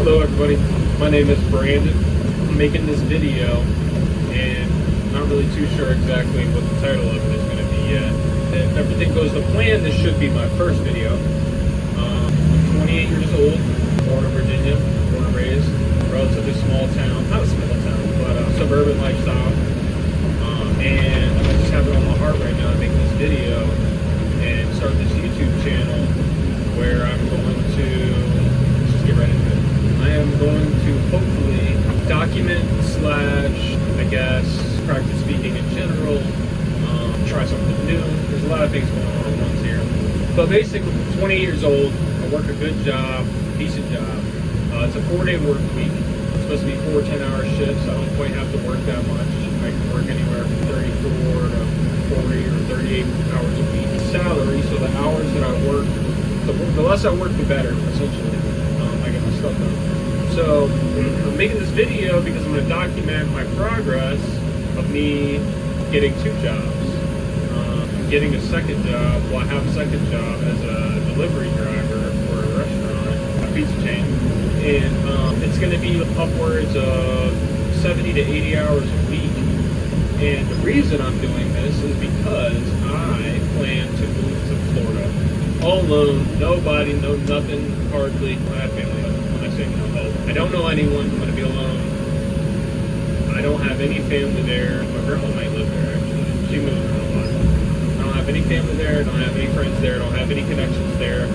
Hello everybody, my name is Brandon. I'm making this video and I'm not really too sure exactly what the title of it is going to be yet. If everything goes to plan, this should be my first video. I'm 28 years old, born in Virginia, born and raised, relatively small town, not a small town, but a suburban lifestyle. And I just have it on my heart right now to make this video and start this YouTube channel where I'm going to, let's just get right into it. I am going to hopefully document / I guess, practice speaking in general, try something new. There's a lot of things going on at once here. But basically, I'm 20 years old, I work a good job, decent job. It's a 4-day work week. It's supposed to be 4 10-hour shifts. I don't quite have to work that much. I can work anywhere from 34 to 40 or 38 hours a week. Salary, so the hours that I work, the less I work, the better, essentially. I get my stuff done. So I'm making this video because I'm going to document my progress of me getting 2 jobs. I'm getting a second job. Well, I have a second job as a delivery driver for a restaurant, a pizza chain. And it's going to be upwards of 70 to 80 hours a week. And the reason I'm doing this is because I plan to move to Florida. All alone, nobody, no nothing, hardly. I have family. When I say no, I don't know anyone. I'm going to be alone. I don't have any family there. My grandma might live there, actually. She moves around a lot. I don't have any family there. I don't have any friends there. I don't have any connections there.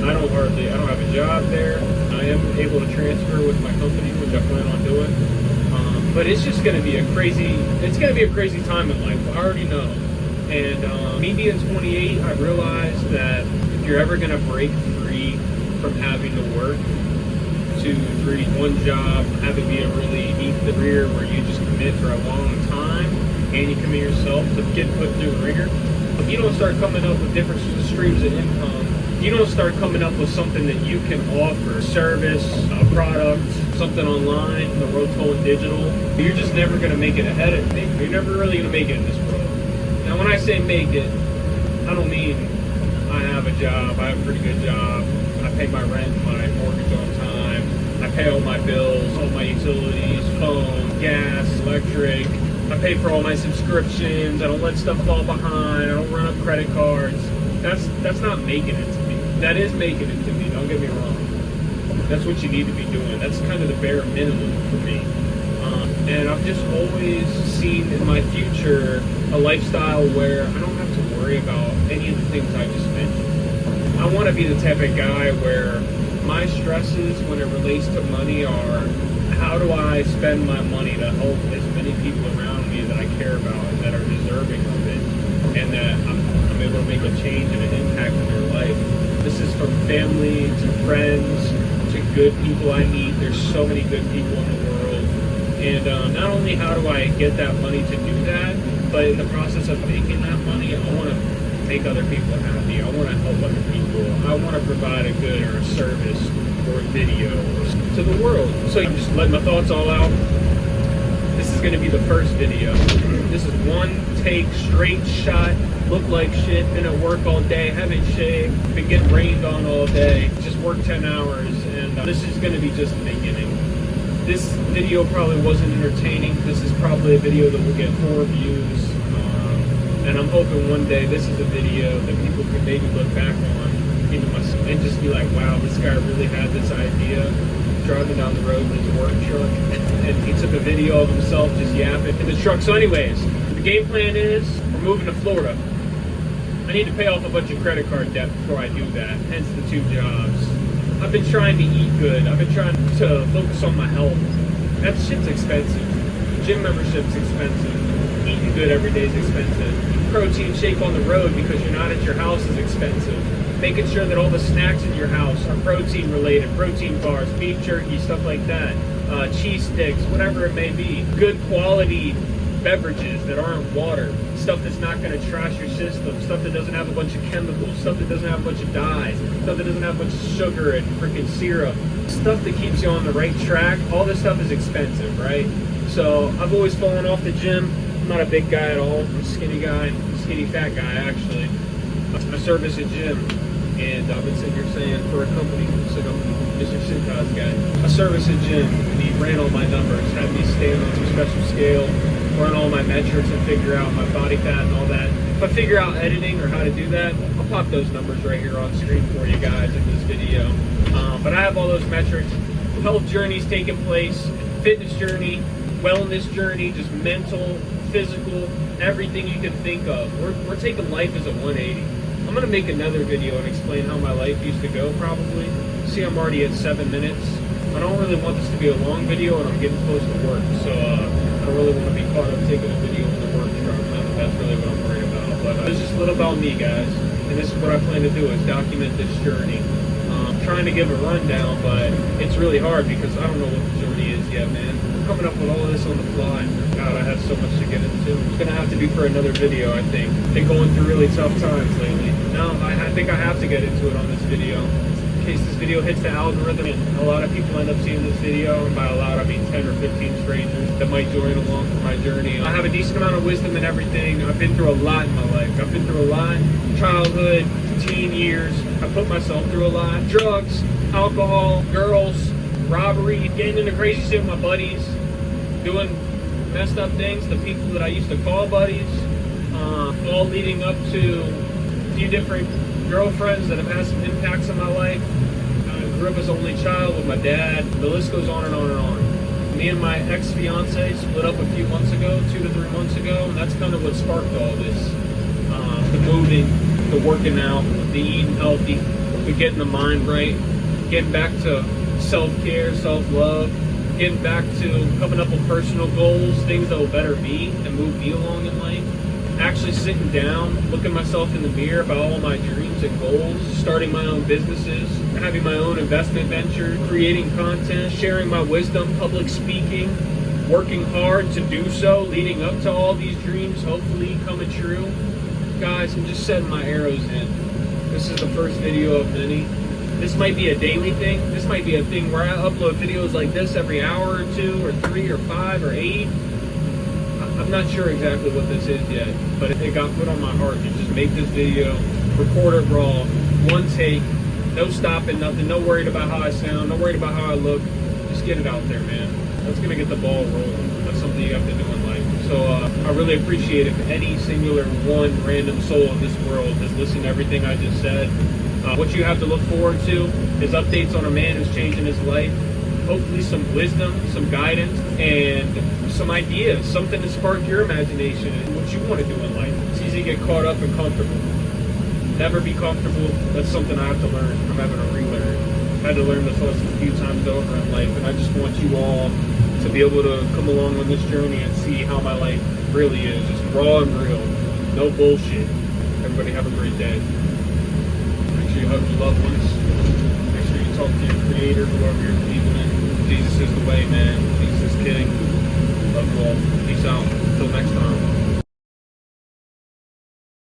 I don't have a job there. I am able to transfer with my company, which I plan on doing. But it's just going to be a crazy time in life. I already know. And me being 28, I realized that if you're ever going to break free from having to work 2, 3, 1 job, have it be a really neat career where you just commit for a long time and you commit yourself to get put through the ringer, if you don't start coming up with different streams of income, you don't start coming up with something that you can offer, service, a product, something online, the road going digital, you're just never going to make it ahead of things. You're never really going to make it in this world. Now, when I say make it, I don't mean I have a job, I have a pretty good job, I pay my rent and my mortgage on time, I pay all my bills, all my utilities, phone, gas, electric, I pay for all my subscriptions, I don't let stuff fall behind, I don't run up credit cards. That's not making it to me. That is making it to me, don't get me wrong. That's what you need to be doing. That's kind of the bare minimum for me. And I've just always seen in my future a lifestyle where I don't have to worry about any of the things I just mentioned. I want to be the type of guy where my stresses when it relates to money are, how do I spend my money to help as many people around me that I care about and that are deserving of it, and that I'm able to make a change and an impact in their life. This is from family to friends to good people I meet. There's so many good people in the world. And not only how do I get that money to do that, but in the process of making that money, I want to make other people happy. I want to help other people. I want to provide a good or a service or a video to the world. So you just let my thoughts all out. This is going to be the first video. This is one take, straight shot, look like shit, been at work all day, haven't shaved, been getting rained on all day, just worked 10 hours, and this is going to be just the beginning. This video probably wasn't entertaining. This is probably a video that will get 4 views, and I'm hoping one day this is a video that people can maybe look back on, even myself, and just be like, wow, this guy really had this idea, driving down the road in his work truck, and he took a video of himself just yapping in the truck. So anyways, the game plan is we're moving to Florida. I need to pay off a bunch of credit card debt before I do that, hence the 2 jobs. I've been trying to eat good. I've been trying to focus on my health. That shit's expensive. Gym membership's expensive. Eating good every day is expensive. Protein shake on the road because you're not at your house is expensive. Making sure that all the snacks in your house are protein related, protein bars, beef jerky, stuff like that, cheese sticks, whatever it may be. Good quality beverages that aren't water, stuff that's not going to trash your system, stuff that doesn't have a bunch of chemicals, stuff that doesn't have a bunch of dyes, stuff that doesn't have a bunch of sugar and freaking syrup, stuff that keeps you on the right track. All this stuff is expensive, right? So I've always fallen off the gym. I'm not a big guy at all. I'm a skinny guy, skinny fat guy actually. I service a gym, and I've been sitting here saying for a company, Mr. Sintas guy. I service a gym, and he ran all my numbers, had me stand on some special scale, run all my metrics and figure out my body fat and all that. If I figure out editing or how to do that, I'll pop those numbers right here on screen for you guys in this video. But I have all those metrics. Health journeys taking place, fitness journey, wellness journey, just mental, physical, everything you can think of. We're taking life as a 180. I'm gonna make another video and explain how my life used to go probably. See, I'm already at 7 minutes. I don't really want this to be a long video, and I'm getting close to work, so I don't really want to be caught up taking a video in the work truck. That's really what I'm worried about. But it's just a little about me, guys, and this is what I plan to do, is document this journey. Trying to give a rundown, but it's really hard because I don't know what the journey is yet, man. I'm coming up with all of this on the fly. God, I have so much to get into. It's gonna have to be for another video, I think. Been going through really tough times lately. No, I think I have to get into it on this video. In case this video hits the algorithm and a lot of people end up seeing this video, and by a lot I mean 10 or 15 strangers that might join along for my journey. I have a decent amount of wisdom and everything. I've been through a lot in my life. I've been through a lot. Childhood, teen years. I put myself through a lot. Drugs, alcohol, girls, robbery, getting into crazy shit with my buddies, doing messed up things to people that I used to call buddies, all leading up to a few different girlfriends that have had some impacts on my life. I grew up as an only child with my dad. The list goes on and on and on. Me and my ex-fiance split up a few months ago, 2 to 3 months ago, and that's kind of what sparked all this. The moving, the working out, the eating healthy, the getting the mind right, getting back to self-care, self-love, getting back to coming up with personal goals, things that will better me and move me along in life. Actually sitting down, looking myself in the mirror about all my dreams and goals, starting my own businesses, having my own investment venture, creating content, sharing my wisdom, public speaking, working hard to do so, leading up to all these dreams hopefully coming true. Guys, I'm just setting my arrows in. This is the first video of many. This might be a daily thing. This might be a thing where I upload videos like this every hour or 2 or 3 or 5 or 8. I'm not sure exactly what this is yet, but it got put on my heart to just make this video, record it raw, one take, no stopping, nothing, no worried about how I sound, no worried about how I look. Just get it out there, man. That's gonna get the ball rolling. That's something you have to do in life. So I really appreciate if any singular one random soul in this world has listened to everything I just said. What you have to look forward to is updates on a man who's changing his life. Hopefully some wisdom, some guidance, and some ideas, something to spark your imagination and what you want to do in life. It's easy to get caught up and comfortable. Never be comfortable. That's something I have to learn. I'm having to relearn. I had to learn this lesson a few times over in life, and I just want you all to be able to come along on this journey and see how my life really is. Just raw and real. No bullshit. Everybody have a great day. Make sure you hug your loved ones. Make sure you talk to your creator, whoever you're believing in. Jesus is the way, man.